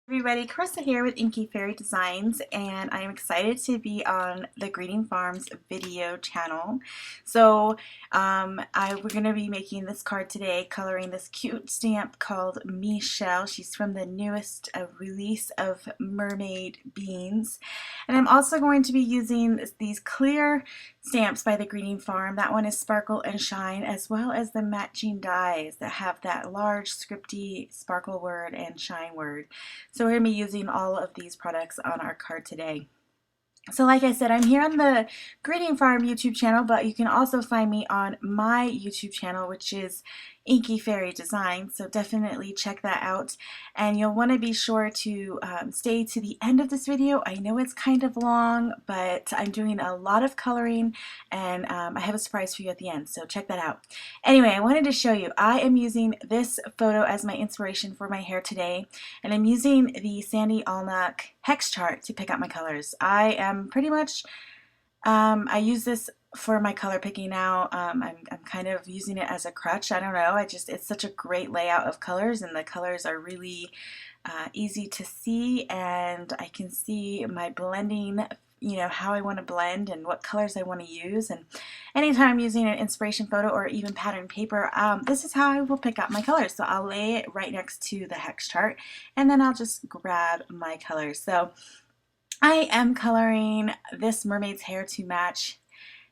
Everybody, Carissa here with Inky Designs, and I'm excited to be on the Greeting Farms video channel. So we're going to be making this card today, coloring this cute stamp called Mishell. She's from the newest release of Mermaid beans. And I'm also going to be using these clear stamps by the Greeting Farm. That one is Sparkle and Shine, as well as the matching dies that have that large scripty sparkle word and shine word. So we're going to be using all of these products on our card today. So like I said, I'm here on the Greeting Farm YouTube channel, but you can also find me on my YouTube channel, which is Inky Designs. So definitely check that out. And you'll want to be sure to stay to the end of this video. I know it's kind of long, but I'm doing a lot of coloring, and I have a surprise for you at the end. So check that out. Anyway, I wanted to show you, I am using this photo as my inspiration for my hair today. And I'm using the Sandy Allnock hex chart to pick out my colors. I am pretty much, I use this for my color picking now. I'm kind of using it as a crutch. I don't know. It's such a great layout of colors, and the colors are really easy to see, and I can see my blending, you know, how I want to blend and what colors I want to use. And anytime I'm using an inspiration photo or even pattern paper, this is how I will pick out my colors. So I'll lay it right next to the hex chart, and then I'll just grab my colors. So I am coloring this mermaid's hair to match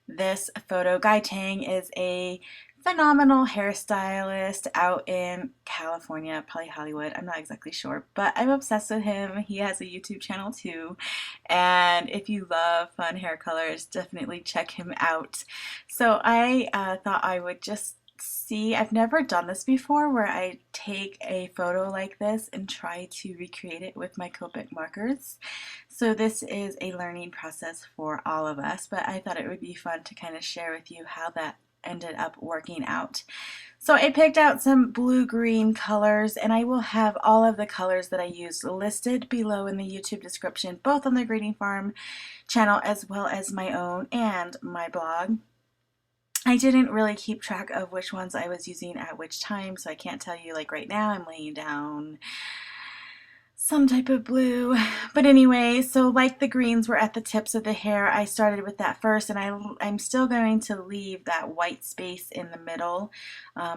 this photo. Guy Tang is a phenomenal hairstylist out in California, probably Hollywood, I'm not exactly sure, but I'm obsessed with him. He has a YouTube channel too, and if you love fun hair colors, definitely check him out. So I thought I would just see, I've never done this before, where I take a photo like this and try to recreate it with my Copic markers. So this is a learning process for all of us, but I thought it would be fun to kind of share with you how that ended up working out. So I picked out some blue-green colors, and I will have all of the colors that I used listed below in the YouTube description, both on the Greeting Farm channel as well as my own and my blog. I didn't really keep track of which ones I was using at which time, so I can't tell you, like right now I'm laying down some type of blue. But anyway, so like the greens were at the tips of the hair, I started with that first, and I'm still going to leave that white space in the middle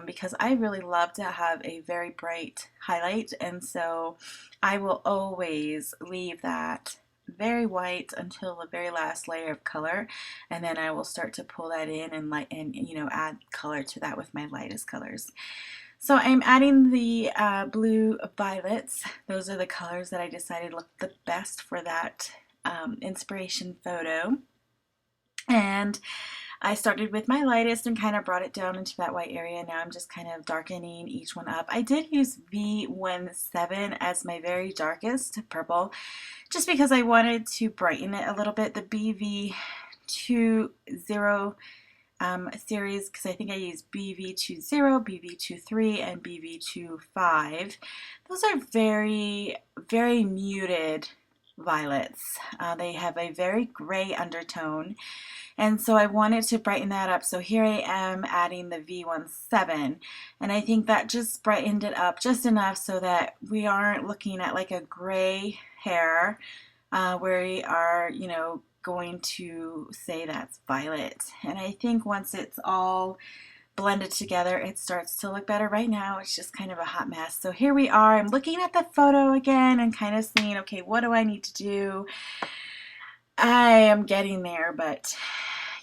because I really love to have a very bright highlight, and so I will always leave that very white until the very last layer of color, and then I will start to pull that in and you know, add color to that with my lightest colors. So I'm adding the blue violets. Those are the colors that I decided looked the best for that inspiration photo. And I started with my lightest and kind of brought it down into that white area. Now I'm just kind of darkening each one up. I did use V17 as my very darkest purple, just because I wanted to brighten it a little bit. The BV20 series, because I think I used BV20, BV23, and BV25. Those are very, very muted violets. They have a very gray undertone, and so I wanted to brighten that up. So here I am adding the V17, and I think that just brightened it up just enough so that we aren't looking at like a gray hair where we are, you know, going to say that's violet. And I think once it's all blended together, it starts to look better. Right now it's just kind of a hot mess. So here we are. I'm looking at the photo again and kind of seeing, okay, what do I need to do? I am getting there, but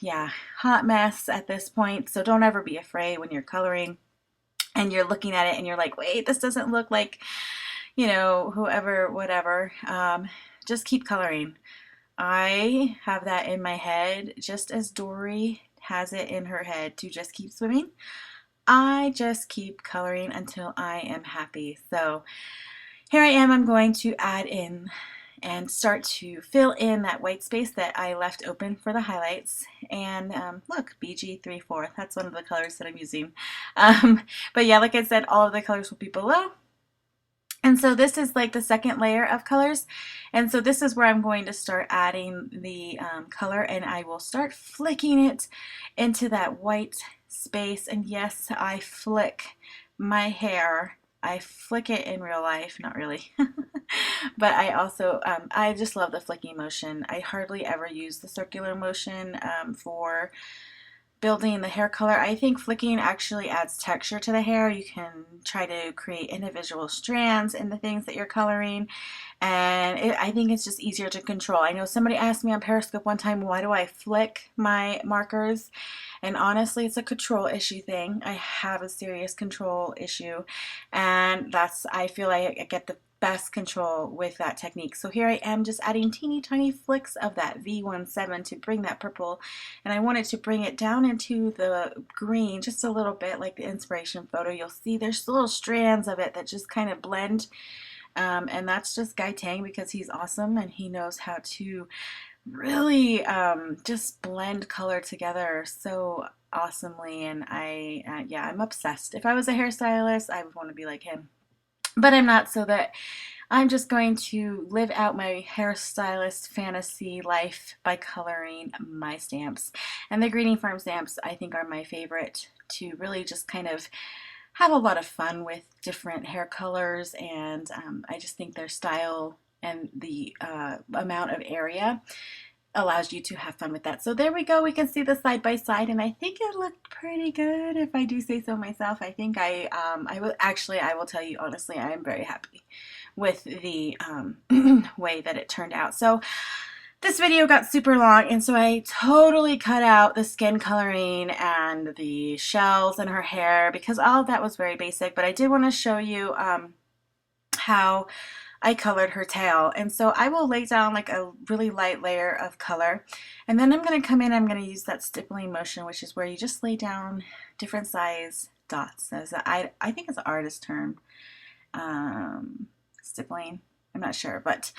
yeah, hot mess at this point. So don't ever be afraid when you're coloring and you're looking at it and you're like, wait, this doesn't look like, you know, whoever, whatever. Just keep coloring. I have that in my head, just as Dory has it in her head to just keep swimming. I just keep coloring until I am happy. So here I am. I'm going to add in and start to fill in that white space that I left open for the highlights. And look, BG34, that's one of the colors that I'm using. But yeah, like I said, all of the colors will be below. And so this is like the second layer of colors, and so this is where I'm going to start adding the color, and I will start flicking it into that white space. And yes, I flick my hair I flick it in real life, not really, But I also, I just love the flicking motion. I hardly ever use the circular motion for building the hair color. I think flicking actually adds texture to the hair. You can try to create individual strands in the things that you're coloring, and I think it's just easier to control. I know somebody asked me on Periscope one time, why do I flick my markers? And honestly, it's a control issue thing. I have a serious control issue, and I feel like I get the best control with that technique. So here I am just adding teeny tiny flicks of that V17 to bring that purple, and I wanted to bring it down into the green just a little bit, like the inspiration photo. You'll see there's little strands of it that just kind of blend, and that's just Guy Tang, because he's awesome and he knows how to really just blend color together so awesomely. And yeah, I'm obsessed. If I was a hairstylist, I would want to be like him. But I'm not, so that I'm just going to live out my hairstylist fantasy life by coloring my stamps. And the Greeting Farm stamps, I think, are my favorite to really just kind of have a lot of fun with different hair colors. And I just think their style and the amount of area allows you to have fun with that. So there we go. We can see the side by side, and I think it looked pretty good, if I do say so myself. I think I will tell you honestly, I am very happy with the way that it turned out. So this video got super long, and so I totally cut out the skin coloring and the shells in her hair because all of that was very basic. But I did want to show you how I colored her tail. And so I will lay down like a really light layer of color, and then I'm going to come in, I'm going to use that stippling motion, which is where you just lay down different size dots. I think it's an artist term, stippling, I'm not sure, but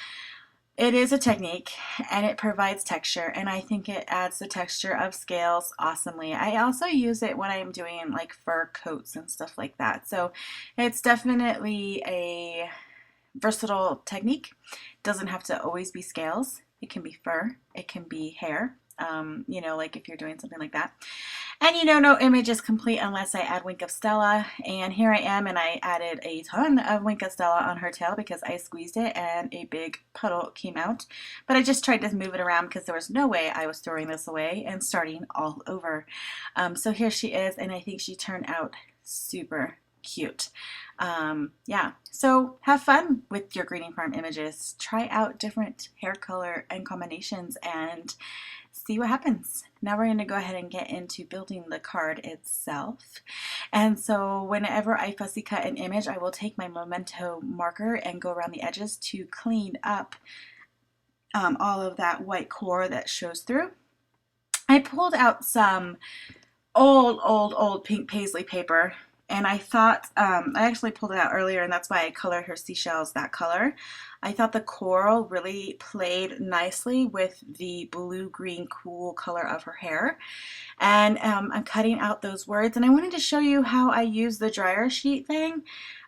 it is a technique and it provides texture, and I think it adds the texture of scales awesomely. I also use it when I'm doing like fur coats and stuff like that. So it's definitely a versatile technique. Doesn't have to always be scales. It can be fur, it can be hair, you know, like if you're doing something like that. And you know, no image is complete unless I add Wink of Stella, and here I am, and I added a ton of Wink of Stella on her tail because I squeezed it and a big puddle came out. But I just tried to move it around because there was no way I was throwing this away and starting all over. So here she is, and I think she turned out super cute. Yeah, so have fun with your Greeting Farm images. Try out different hair color and combinations and see what happens. Now we're going to go ahead and get into building the card itself. And so whenever I fussy cut an image, I will take my Memento marker and go around the edges to clean up all of that white core that shows through. I pulled out some old pink paisley paper, and I thought, I actually pulled it out earlier, and that's why I colored her seashells that color. I thought the coral really played nicely with the blue-green cool color of her hair. And I'm cutting out those words, and I wanted to show you how I use the dryer sheet thing.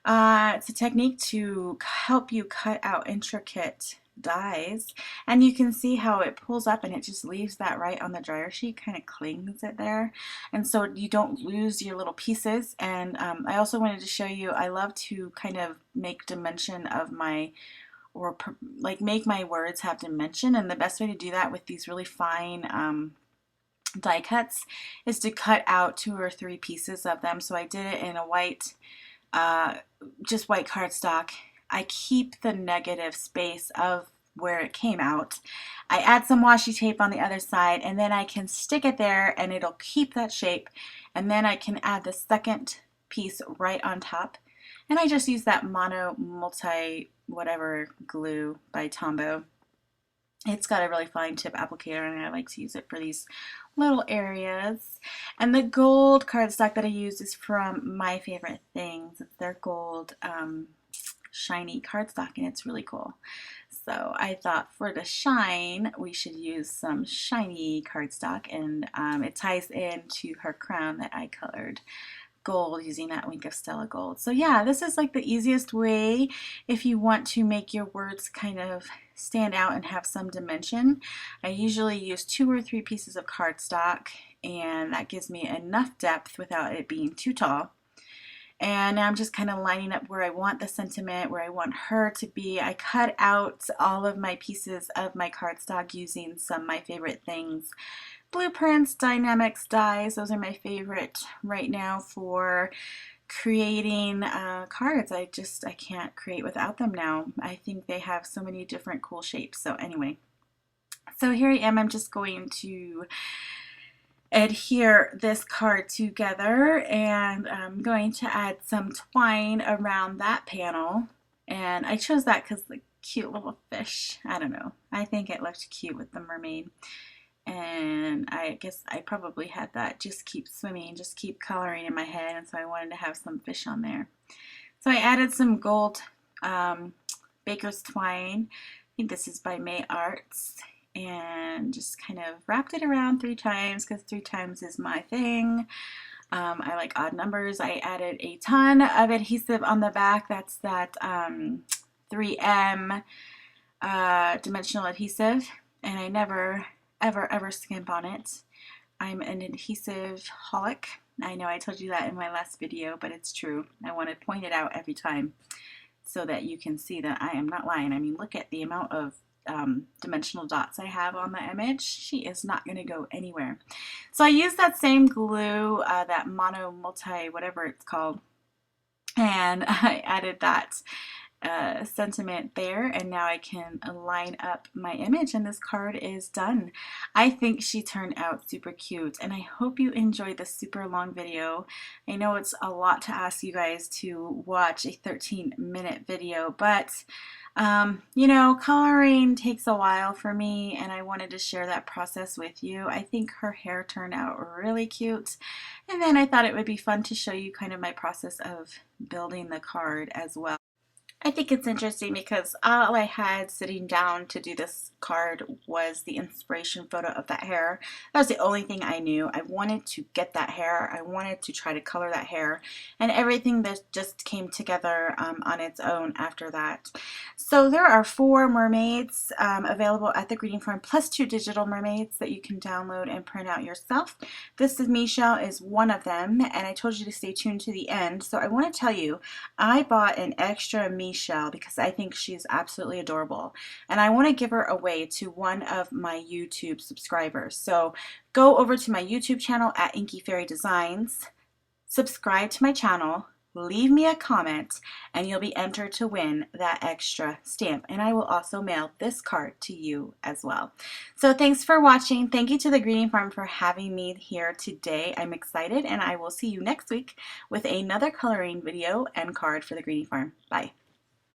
It's a technique to help you cut out intricate dies, and you can see how it pulls up and it just leaves that right on the dryer sheet, kind of clings it there, and so you don't lose your little pieces. And I also wanted to show you, I love to kind of make dimension of my, or like make my words have dimension, and the best way to do that with these really fine die cuts is to cut out 2 or 3 pieces of them. So I did it in a white, just white cardstock. I keep the negative space of where it came out. I add some washi tape on the other side, and then I can stick it there and it'll keep that shape. And then I can add the second piece right on top. And I just use that mono multi whatever glue by Tombow. It's got a really fine tip applicator, and I like to use it for these little areas. And the gold cardstock that I use is from My Favorite Things. It's their gold shiny cardstock, and it's really cool. So I thought for the shine we should use some shiny cardstock, and it ties into her crown that I colored gold using that Wink of Stella gold. So yeah, this is like the easiest way if you want to make your words kind of stand out and have some dimension. I usually use 2 or 3 pieces of cardstock, and that gives me enough depth without it being too tall. And now I'm just kind of lining up where I want the sentiment, where I want her to be. I cut out all of my pieces of my cardstock using some of my favorite things. Blueprints, Die-namics dies, those are my favorite right now for creating cards. I can't create without them now. I think they have so many different cool shapes. So anyway, so here I am. I'm just going to adhere this card together, and I'm going to add some twine around that panel. And I chose that because the cute little fish, I don't know, I think it looked cute with the mermaid. And I guess I probably had that just keep swimming, just keep coloring in my head, and so I wanted to have some fish on there. So I added some gold baker's twine. I think this is by May Arts, and just kind of wrapped it around 3 times because 3 times is my thing. I like odd numbers. I added a ton of adhesive on the back. That's that 3M dimensional adhesive, and I never ever skimp on it. I'm an adhesive holic. I know I told you that in my last video, but it's true. I want to point it out every time so that you can see that I am not lying. I mean, look at the amount of dimensional dots I have on the image. She is not going to go anywhere. So I used that same glue, that mono multi whatever it's called, and I added that sentiment there, and now I can line up my image, and this card is done. I think she turned out super cute, and I hope you enjoyed this super long video. I know it's a lot to ask you guys to watch a 13-minute video, but you know, coloring takes a while for me, and I wanted to share that process with you. I think her hair turned out really cute, and then I thought it would be fun to show you kind of my process of building the card as well. I think it's interesting because all I had sitting down to do this card was the inspiration photo of that hair. That was the only thing I knew. I wanted to get that hair. I wanted to try to color that hair, and everything that just came together on its own after that. So there are 4 mermaids available at the Greeting Farm, plus 2 digital mermaids that you can download and print out yourself. This is Mishell is one of them, and I told you to stay tuned to the end. So I want to tell you, I bought an extra Mishell because I think she's absolutely adorable, and I want to give her away to one of my YouTube subscribers. So go over to my YouTube channel at Inky Fairy Designs, subscribe to my channel, leave me a comment, and you'll be entered to win that extra stamp. And I will also mail this card to you as well. So thanks for watching. Thank you to the Greeting Farm for having me here today. I'm excited, and I will see you next week with another coloring video and card for the Greeting Farm. Bye.